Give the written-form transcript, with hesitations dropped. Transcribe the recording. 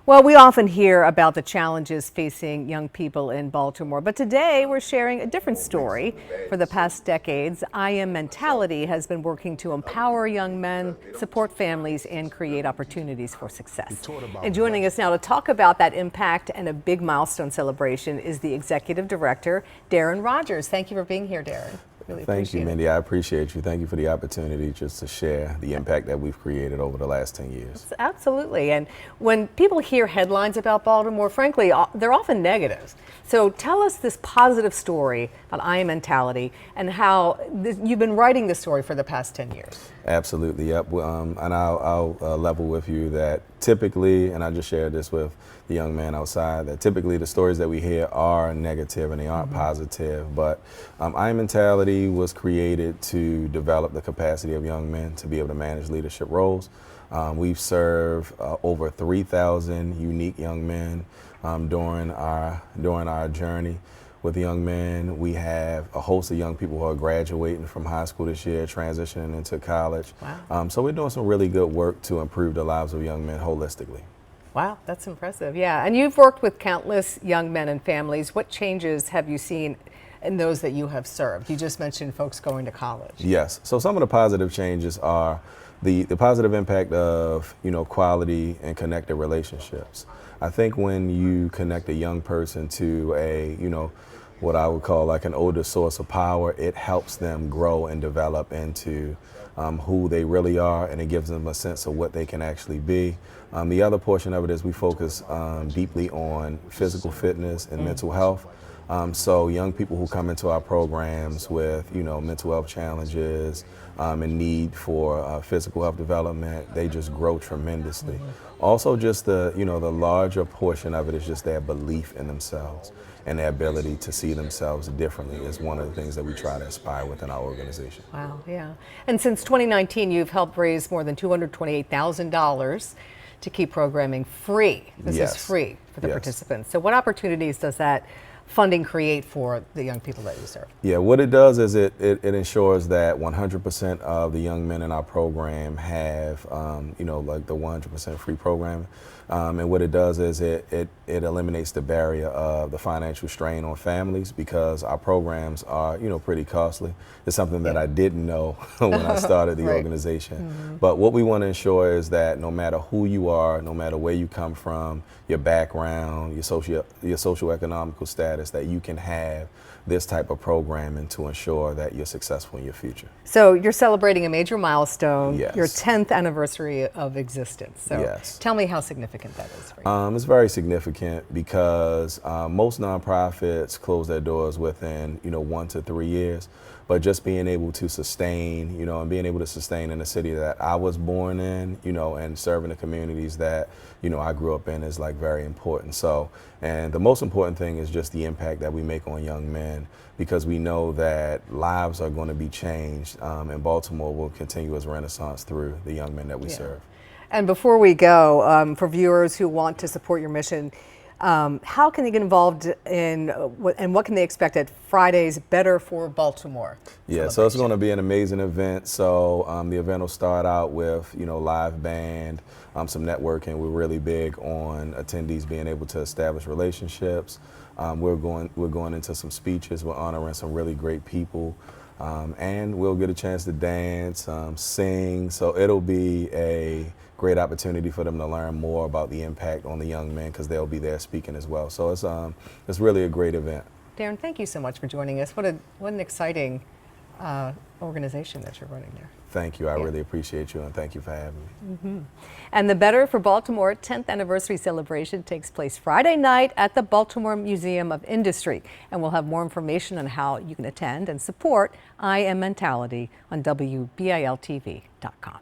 Well, we often hear about the challenges facing young people in Baltimore, but today we're sharing a different story. For the past decades, I Am Mentality has been working to empower young men, support families, and create opportunities for success. And joining us now to talk about that impact and a big milestone celebration is the Executive Director, Darren Rogers. Thank you for being here, Darren. Really Thank you, Mindy. I appreciate you. Thank you for the opportunity just to share the impact that we've created over the last 10 years. Absolutely. And when people hear headlines about Baltimore, frankly, they're often negative. So tell us this positive story about I Am Mentality and how you've been writing this story for the past 10 years. Absolutely, yep. And I'll level with you that typically, and I just shared this with the young man outside, that typically the stories that we hear are negative and they aren't positive. But I Am Mentality was created to develop the capacity of young men to be able to manage leadership roles. We've served over 3,000 unique young men during our journey. With young men, we have a host of young people who are graduating from high school this year, transitioning into college. Wow. So we're doing some really good work to improve the lives of young men holistically. Wow, that's impressive. Yeah, and you've worked with countless young men and families. What changes have you seen in those that you have served? You just mentioned folks going to college. Yes, so some of the positive changes are the positive impact of, quality and connected relationships. I think when you connect a young person to a, what I would call like an older source of power, it helps them grow and develop into who they really are, and it gives them a sense of what they can actually be. The other portion of it is we focus deeply on physical fitness and mental health. So young people who come into our programs with, mental health challenges and need for physical health development, they just grow tremendously. Also, just the larger portion of it is just their belief in themselves and their ability to see themselves differently is one of the things that we try to inspire within our organization. Wow, yeah. And since 2019, you've helped raise more than $228,000 to keep programming free. This is free for the participants. So what opportunities does that funding create for the young people that you serve? Yeah, what it does is it ensures that 100% of the young men in our program have, like the 100% free program. And what it does is it eliminates the barrier of the financial strain on families, because our programs are, pretty costly. It's something that I didn't know when I started the organization. But what we want to ensure is that no matter who you are, no matter where you come from, your background, your socioeconomical status, that you can have this type of programming to ensure that you're successful in your future. So you're celebrating a major milestone, Yes. your 10th anniversary of existence. So Yes. tell me how significant that is for you. It's very significant because most nonprofits close their doors within 1 to 3 years. But just being able to sustain, and being able to sustain in the city that I was born in, and serving the communities that, I grew up in is like very important. So, and the most important thing is just the impact that we make on young men, because we know that lives are going to be changed, and Baltimore will continue its renaissance through the young men that we serve. And before we go, for viewers who want to support your mission, how can they get involved in and what can they expect at Friday's Better for Baltimore? Yeah, so it's going to be an amazing event. So the event will start out with live band, some networking. We're really big on attendees being able to establish relationships. We're going into some speeches. We're honoring some really great people, and we'll get a chance to dance, sing. So it'll be a great opportunity for them to learn more about the impact on the young men, because they'll be there speaking as well. So it's really a great event. Darren, thank you so much for joining us. What an exciting organization that you're running there. Thank you. I really appreciate you, and thank you for having me. And the Better for Baltimore 10th anniversary celebration takes place Friday night at the Baltimore Museum of Industry. And we'll have more information on how you can attend and support I Am Mentality on WBAL-TV.com.